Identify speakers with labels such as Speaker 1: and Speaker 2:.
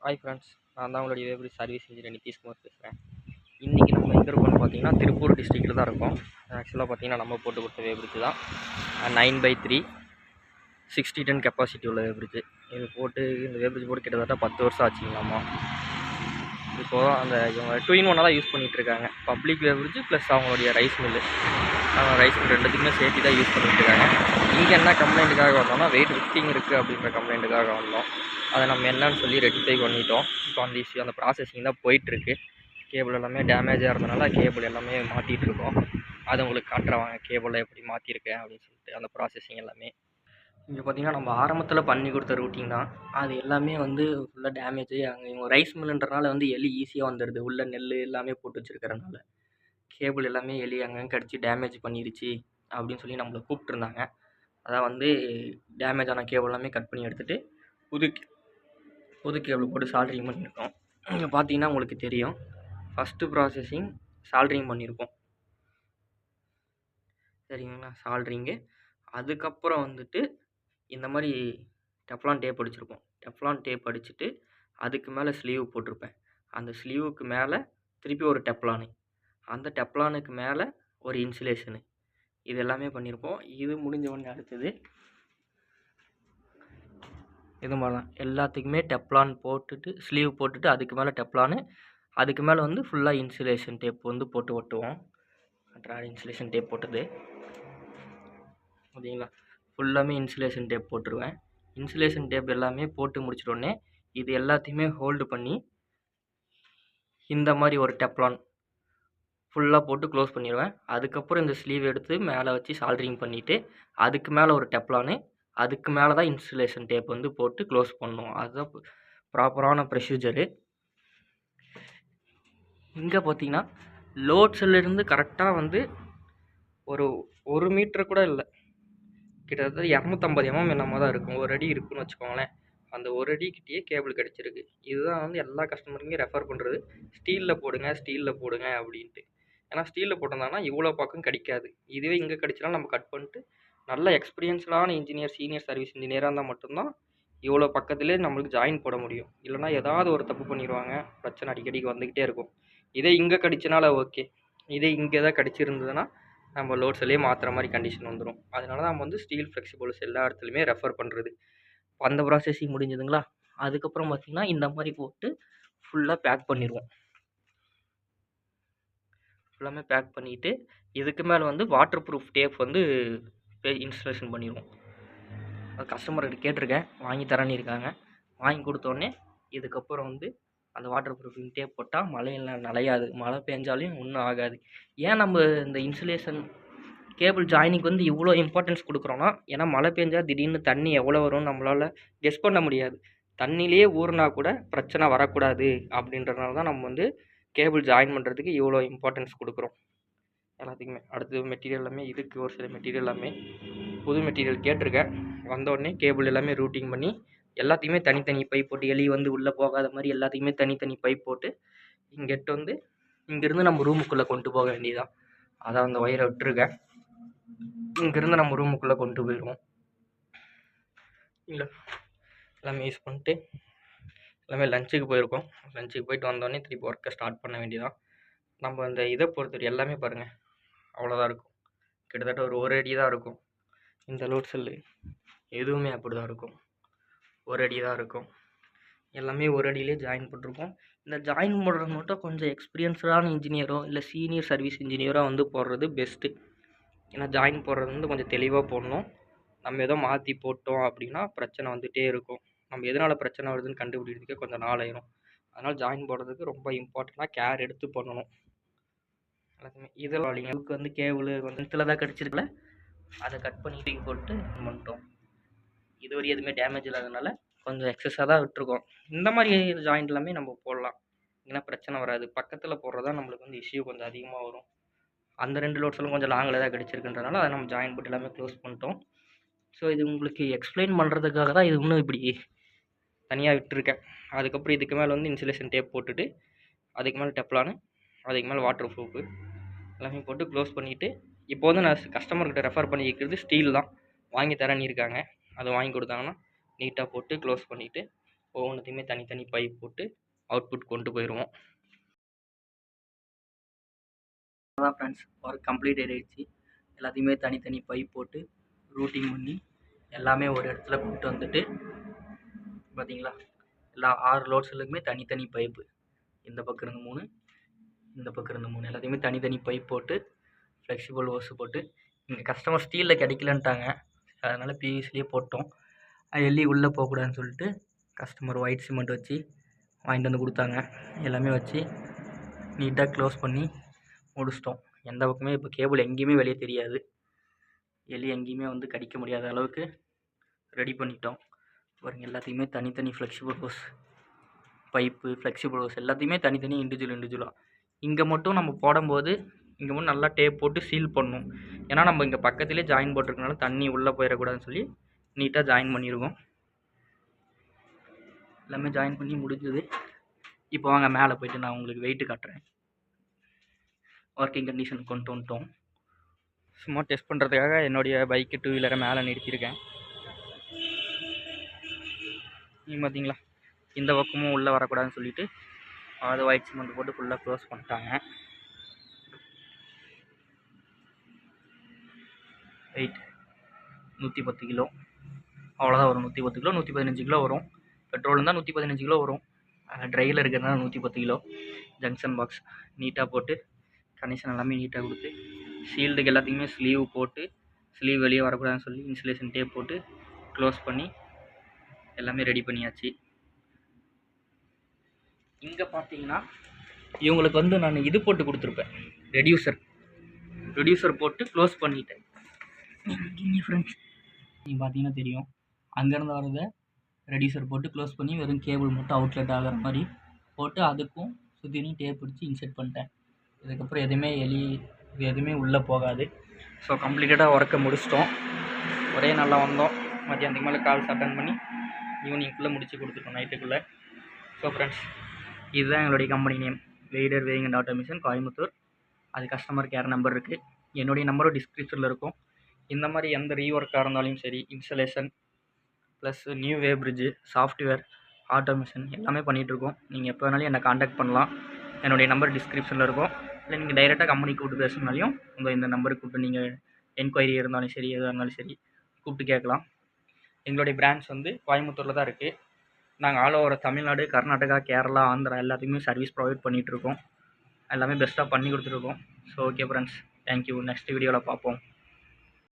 Speaker 1: Hi friends, நான் தான் உங்களுடைய வேவரி சர்வீஸ் இன்ஜினியர் நிதிஷ்குமார் பேசுகிறேன். இன்றைக்கி நம்ம எங்கே இருக்கோம்னு பார்த்தீங்கன்னா திருப்பூர் டிஸ்ட்ரிக்டில் தான் இருக்கோம். ஆக்சுவலாக பார்த்தீங்கன்னா நம்ம போட்டு கொடுத்த வேவரிட்ஜ் தான் 9/3 60 டன் கெப்பாசிட்டி உள்ள வேவரிட்ஜ். இது போட்டு இந்த வேவரிட்ஜ் போட்டு கிட்டத்தட்ட 10 வருஷம் ஆச்சுங்களாமா. இப்போது அந்த இவங்க 2-in-1 தான் யூஸ் பண்ணிகிட்டு இருக்காங்க. பப்ளிக் வேவரிட்ஜ் ப்ளஸ் அவங்களுடைய ரைஸ் மில்லு, ரைஸ் மில் ரெண்டுத்துக்குமே சேர்த்து தான் யூஸ் பண்ணிட்டு இருக்காங்க. இங்கே என்ன கம்ப்ளைண்ட்டுக்காக வந்தோம்னா வெயிட் லிஃப்டிங் இருக்குது அப்படின்ற கம்ப்ளைண்ட்டுக்காக வந்தோம். அதை நம்ம என்னன்னு சொல்லி ரெக்டிஃபை பண்ணிட்டோம். இப்போ அந்த இஷ்யூ அந்த ப்ராசஸிங் தான் போயிட்டுருக்கு. கேபிள் எல்லாமே டேமேஜாக இருந்தனால கேபிள் எல்லாமே மாற்றிட்டு இருக்கோம். அதை உங்களுக்கு காட்டுறவாங்க கேபிளை எப்படி மாற்றிருக்கேன் அப்படின்னு சொல்லிட்டு அந்த ப்ராசஸிங் எல்லாமே. இங்கே பார்த்தீங்கன்னா நம்ம ஆரம்பத்தில் பண்ணி கொடுத்த ரூட்டிங் தான். அது எல்லாமே ஃபுல்லாக டேமேஜ். அங்கே இவங்க ரைஸ் மில்லுன்றனால எலி ஈஸியாக வந்துடுது. உள்ள நெல் எல்லாமே போட்டு வச்சுருக்கிறனால கேபிள் எல்லாமே எலி அங்கங்கே கடிச்சு டேமேஜ் பண்ணிருச்சு அப்படின்னு சொல்லி நம்மளை கூப்பிட்ருந்தாங்க. அதான் டேமேஜ் ஆன கேபிள் எல்லாமே கட் பண்ணி எடுத்துகிட்டு புது கேபிள் போட்டு சால்ட்ரிங் பண்ணியிருக்கோம். இங்கே பார்த்தீங்கன்னா உங்களுக்கு தெரியும். ஃபஸ்ட்டு ப்ராசஸிங் சால்ட்ரிங் பண்ணியிருக்கோம், சரிங்களா? சால்ட்ரிங்கு. அதுக்கப்புறம் இந்த மாதிரி டெஃப்லான் டேப் அடிச்சிருப்போம். டெஃப்லான் டேப் அடிச்சுட்டு அதுக்கு மேலே ஸ்லீவ் போட்டிருப்பேன். அந்த ஸ்லீவுக்கு மேலே திருப்பி ஒரு டெஃப்லானு, அந்த டெஃப்லானுக்கு மேலே ஒரு இன்சுலேஷனு, இது எல்லாமே பண்ணியிருப்போம். இது முடிஞ்ச உடனே அடுத்தது இது மாதிரி தான் எல்லாத்துக்குமே டெஃப்லான் போட்டுட்டு ஸ்லீவ் போட்டுட்டு அதுக்கு மேலே டெஃப்லானு, அதுக்கு மேலே ஃபுல்லாக இன்சுலேஷன் டேப் போட்டு ஒட்டுவோம். இன்சுலேஷன் டேப் போட்டது ஓகேங்களா? ஃபுல்லாமே இன்சுலேஷன் டேப் போட்டுருவேன். இன்சுலேஷன் டேப் எல்லாமே போட்டு முடிச்சிட்டோடனே இது எல்லாத்தையுமே ஹோல்டு பண்ணி இந்த மாதிரி ஒரு டெஃப்லான் ஃபுல்லாக போட்டு க்ளோஸ் பண்ணிடுவேன். அதுக்கப்புறம் இந்த ஸ்லீவ் எடுத்து மேலே வச்சு சால்ட்ரிங் பண்ணிவிட்டு அதுக்கு மேலே ஒரு டெஃப்லானு, அதுக்கு மேலே தான் இன்சுலேஷன் டேப் போட்டு க்ளோஸ் பண்ணணும். அதுதான் ப்ராப்பரான ப்ரொசீஜரு. இங்கே பார்த்தீங்கன்னா லோட் செல்லிருந்து கரெக்டாக ஒரு 1 மீட்டர் கூட இல்லை, கிட்டத்தட்ட 250 mm என்னமோ தான் இருக்கும். 1 அடி இருக்குன்னு வச்சுக்கோங்களேன். அந்த 1 அடிக்கிட்டேயே கேபிள் கிடச்சிருக்கு. இதுதான் எல்லா கஸ்டமருக்குமே ரெஃபர் பண்ணுறது, ஸ்டீலில் போடுங்க அப்படின்ட்டு. ஏன்னா ஸ்டீலில் போட்டிருந்தாங்கன்னா இவ்வளோ பக்கம் கிடைக்காது. இதுவே இங்கே கிடச்சினா நம்ம கட் பண்ணிட்டு நல்ல எக்ஸ்பீரியன்ஸ்டான இன்ஜினியர், சீனியர் சர்வீஸ் இன்ஜினியராக இருந்தால் மட்டும்தான் இவ்வளோ பக்கத்துலேயே நம்மளுக்கு ஜாயின் போட முடியும். இல்லைனா ஏதாவது ஒரு தப்பு பண்ணிடுவாங்க, பிரச்சனை அடிக்கடிக்கு வந்துக்கிட்டே இருக்கும். இதே இங்கே கடிச்சனால ஓகே, இதே இங்கே தான் கடிச்சிருந்ததுன்னா நம்ம லோட் செல்லே மாற்றுற மாதிரி கண்டிஷன் வந்துடும். அதனால தான் நம்ம ஸ்டீல் ஃப்ளெக்சிபிள்ஸ் எல்லா இடத்துலையுமே ரெஃபர் பண்ணுறது. அந்த ப்ராசஸிங் முடிஞ்சதுங்களா? அதுக்கப்புறம் பார்த்திங்கன்னா இந்த மாதிரி போட்டு ஃபுல்லாக பேக் பண்ணிடுவோம். ஃபுல்லாமே பேக் பண்ணிவிட்டு இதுக்கு மேலே வாட்டர் ப்ரூஃப் டேப் இன்ஸ்டாலேஷன் பண்ணிடுவோம். அது கஸ்டமர்கிட்ட கேட்டிருக்கேன், வாங்கி தரேன்னு இருக்காங்க. வாங்கி கொடுத்தோடனே இதுக்கப்புறம் அந்த வாட்டர் ப்ரூஃபிங் டேப் போட்டால் மழையில் நனையாது, மழை பெஞ்சாலும் ஒன்றும் ஆகாது. ஏன் நம்ம இந்த இன்சுலேஷன் கேபிள் ஜாயினிங்க்கு இவ்வளோ இம்பார்ட்டன்ஸ் கொடுக்குறோன்னா, ஏன்னா மழை பெஞ்சா திடீர்னு தண்ணி எவ்வளோ வரும்னு நம்மளால் கெஸ் பண்ண முடியாது. தண்ணியிலே ஊறினா கூட பிரச்சனை வரக்கூடாது அப்படின்றதுனால தான் நம்ம கேபிள் ஜாயின் பண்ணுறதுக்கு இவ்வளோ இம்பார்ட்டன்ஸ் கொடுக்குறோம் எல்லாத்துக்குமே. அடுத்து மெட்டீரியல் எல்லாமே இதுக்கு ஒரு சில மெட்டீரியல் எல்லாமே புது மெட்டீரியல் கேட்டிருக்கேன். வந்தோடனே கேபிள் எல்லாமே ரூட்டிங் பண்ணி எல்லாத்தையுமே தனித்தனி பைப் போட்டு எலி உள்ளே போகாத மாதிரி எல்லாத்தையுமே தனித்தனி பைப் போட்டு இங்கிட்டு இங்கேருந்து நம்ம ரூமுக்குள்ளே கொண்டு போக வேண்டியதான். அதான் அந்த ஒயரை விட்டுருக்கேன். இங்கேருந்து நம்ம ரூமுக்குள்ளே கொண்டு போயிடுவோம். இல்லை எல்லாமே யூஸ் பண்ணிட்டு எல்லாமே லஞ்சுக்கு போயிருக்கோம். லஞ்சுக்கு போயிட்டு வந்தோடனே திருப்பி ஒர்க்கை ஸ்டார்ட் பண்ண வேண்டியதான். நம்ம அந்த இதை பொறுத்தவரை எல்லாமே பாருங்கள் அவ்வளோதான் இருக்கும். கிட்டத்தட்ட ஒரு அடி தான் இருக்கும். இந்த லோட் செல்லு எதுவுமே அப்படி தான் இருக்கும், 1 அடி தான் இருக்கும். எல்லாமே 1 அடியிலே ஜாயின் பண்ணிருக்கோம். இந்த ஜாயின் போடுறது மட்டும் கொஞ்சம் எக்ஸ்பீரியன்ஸ்டான இன்ஜினியரோ இல்லை சீனியர் சர்வீஸ் இன்ஜினியரோ போடுறது பெஸ்ட்டு. ஏன்னா ஜாயின் போடுறது கொஞ்சம் தெளிவாக போடணும். நம்ம ஏதோ மாற்றி போட்டோம் அப்படின்னா பிரச்சனை வந்துகிட்டே இருக்கும். நம்ம எதனால் பிரச்சனை வருதுன்னு கண்டுபிடிக்கிறதுக்கே கொஞ்சம் நாள் ஆயிரும். அதனால் ஜாயின் போடுறதுக்கு ரொம்ப இம்பார்ட்டண்ட்டாக கேர் எடுத்து பண்ணணும் எல்லாத்தையுமே. இதெல்லாம் இல்லைங்க, கேபிள் இதில் தான் கிடச்சிருக்கல, அதை கட் பண்ணி தூக்கி போட்டு பண்ணிட்டோம். இதுவரை எதுவுமே டேமேஜ் இல்லாதனால கொஞ்சம் எக்ஸஸாக தான் விட்டுருக்கோம். இந்த மாதிரி ஜாயிண்ட் எல்லாமே நம்ம போடலாம், ஏன்னா பிரச்சனை வராது. பக்கத்தில் போடுறதா நம்மளுக்கு இஷ்யூ கொஞ்சம் அதிகமாக வரும். அந்த 2 லோட்ஸ்லாம் கொஞ்சம் லாங்கில் தான் கிடச்சிருக்குன்றனால அதை நம்ம ஜாயின் போட்டு எல்லாமே க்ளோஸ் பண்ணிட்டோம். ஸோ இது உங்களுக்கு எக்ஸ்பிளைன் பண்ணுறதுக்காக தான் இது இன்னும் இப்படி தனியாக விட்டுருக்கேன். அதுக்கப்புறம் இதுக்கு மேலே இன்சுலேஷன் டேப் போட்டுட்டு அதுக்கு மேலே டெஃப்லானு, அதுக்கு மேலே வாட்டர் ப்ரூஃபு எல்லாமே போட்டு க்ளோஸ் பண்ணிவிட்டு இப்போ நான் கஸ்டமர்கிட்ட ரெஃபர் பண்ணிக்கிறது ஸ்டீல் தான். வாங்கி தரேன்னு இருக்காங்க. அதை வாங்கி கொடுத்தாங்கன்னா நீட்டாக போட்டு க்ளோஸ் பண்ணிவிட்டு ஒவ்வொன்றுத்தையுமே தனித்தனி பைப் போட்டு அவுட்புட் கொண்டு போயிடுவோம். அதான் ஃப்ரெண்ட்ஸ், ஒர்க் கம்ப்ளீட் ஆகிடுச்சு. எல்லாத்தையுமே தனித்தனி பைப் போட்டு ரூட்டிங் பண்ணி எல்லாமே ஒரு இடத்துல கொண்டு வந்துட்டு பார்த்தீங்களா, எல்லா 6 லோட் செல்லுக்குமே தனித்தனி பைப்பு. இந்த பக்கம் இருந்து 3, இந்த பக்கம் இருந்து 3, எல்லாத்தையுமே தனித்தனி பைப் போட்டு ஃப்ளெக்சிபிள் ஓஸ் போட்டு, இங்கே கஸ்டமர் ஸ்டீலில் கிடைக்கலன்ட்டாங்க, அதனால் பிவிசிலேயே போட்டோம். எல்லி உள்ளே போகக்கூடாதுன்னு சொல்லிட்டு கஸ்டமர் ஒயிட் சிமெண்ட் வச்சு வாங்கிட்டு வந்து கொடுத்தாங்க. எல்லாமே வச்சு நீட்டாக க்ளோஸ் பண்ணி முடிச்சிட்டோம். எந்த பக்கமே இப்போ கேபிள் எங்கேயுமே வெளியே தெரியாது, எலி எங்கேயுமே வந்து கடிக்க முடியாத அளவுக்கு ரெடி பண்ணிட்டோம். பாருங்க, எல்லாத்தையுமே தனித்தனி flexible hose pipe, flexible hose எல்லாத்தையுமே தனித்தனி இண்டிவிஜுவலாக இங்கே மட்டும் நம்ம போடும்போது இங்கே மட்டும் நல்லா டேப் போட்டு சீல் பண்ணணும். ஏன்னா நம்ம இங்கே பக்கத்துலேயே ஜாயின் போட்டிருக்கனால தண்ணி உள்ளே போயிடக்கூடாதுன்னு சொல்லி நீட்டாக ஜாயின் பண்ணிடுவோம். எல்லாமே ஜாயின் பண்ணி முடிஞ்சது. இப்போ வாங்க மேலே போயிட்டு நான் உங்களுக்கு வெயிட்டு காட்டுறேன். ஒர்க்கிங் கண்டிஷன் கொண்டு வந்துட்டோம். சும்மா டெஸ்ட் பண்ணுறதுக்காக என்னுடைய பைக்கு 2 வீலரை மேலே நிறுத்தியிருக்கேன். நீங்கள் பார்த்தீங்களா, இந்த பக்கமும் உள்ளே வரக்கூடாதுன்னு சொல்லிட்டு அது ஒயிட் சிமெண்ட் போட்டு ஃபுல்லாக க்ளோஸ் பண்ணிட்டாங்க. வெயிட் 110 கிலோ, அவ்வளோதான் வரும். 110 கிலோ 115 கிலோ வரும். பெட்ரோல் இருந்தால் 115 கிலோ வரும். ட்ரையில் இருக்கிறதுனால 110 கிலோ. ஜங்ஷன் பாக்ஸ் நீட்டாக போட்டு கனெக்ஷன் எல்லாமே நீட்டாக கொடுத்து ஷீல்டுக்கு எல்லாத்துக்குமே ஸ்லீவ் போட்டு, ஸ்லீவ் வெளியே வரக்கூடாதுன்னு சொல்லி இன்சுலேஷன் டேப் போட்டு க்ளோஸ் பண்ணி எல்லாமே ரெடி பண்ணியாச்சு. இங்கே பார்த்தீங்கன்னா இவங்களுக்கு வந்து நான் இது போட்டு கொடுத்துருப்பேன், ரெடியூசர் போட்டு க்ளோஸ் பண்ணிட்டேன். ஃப்ரெண்ட்ஸ், நீங்கள் பார்த்தீங்கன்னா தெரியும், அங்கேருந்து வரதை ரெடியூசர் போட்டு க்ளோஸ் பண்ணி வெறும் கேபிள் மட்டும் அவுட்லெட் ஆகிற மாதிரி போட்டு அதுக்கும் சுற்றியும் டேப் பிடிச்சி இன்செர்ட் பண்ணிட்டேன். இதுக்கப்புறம் எதுவுமே உள்ளே போகாது. ஸோ கம்ப்ளீட்டடாக ஒர்க்கை முடிச்சிட்டோம். ஒரே நல்லா வந்தோம். மத்தியானத்துக்கு மேலே கால்ஸ் அட்டன் பண்ணி ஈவினிங்குள்ளே முடிச்சு கொடுத்துட்டோம், நைட்டுக்குள்ளே. ஸோ ஃப்ரெண்ட்ஸ், இதுதான் எங்களுடைய company name, weighter weighing and automation, Coimbatore. அது கஸ்டமர் கேர் நம்பர் இருக்குது. என்னுடைய நம்பரும் டிஸ்கிரிப்ஷனில் இருக்கும். இந்த மாதிரி எந்த ரீஒர்க்காக இருந்தாலும் சரி, installation plus new weighbridge, software, automation எல்லாமே பண்ணிகிட்ருக்கோம். நீங்கள் எப்போ வேணாலும் என்னை காண்டாக்ட் பண்ணலாம். என்னுடைய நம்பர் டிஸ்கிரிப்ஷனில் இருக்கும். இல்லை நீங்கள் டைரெக்டாக கம்பெனிக்கு கூப்பிட்டு பேசுனாலையும் இந்த நம்பருக்கு கூப்பிட்டு நீங்கள் என்கொயரி இருந்தாலும் சரி, எதாக இருந்தாலும் சரி கூப்பிட்டு கேட்கலாம். எங்களுடைய பிரான்ச் வந்து கோயம்புத்தூரில் தான் இருக்குது. நாங்கள் ஆல் ஓவர் தமிழ்நாடு, கர்நாடகா, கேரளா, ஆந்திரா எல்லாத்துக்குமே சர்வீஸ் ப்ரொவைட் பண்ணிகிட்ருக்கோம். எல்லாமே பெஸ்ட்டாக பண்ணி கொடுத்துருக்கோம். So okay friends, thank you. Next வீடியோவில் பார்ப்போம்.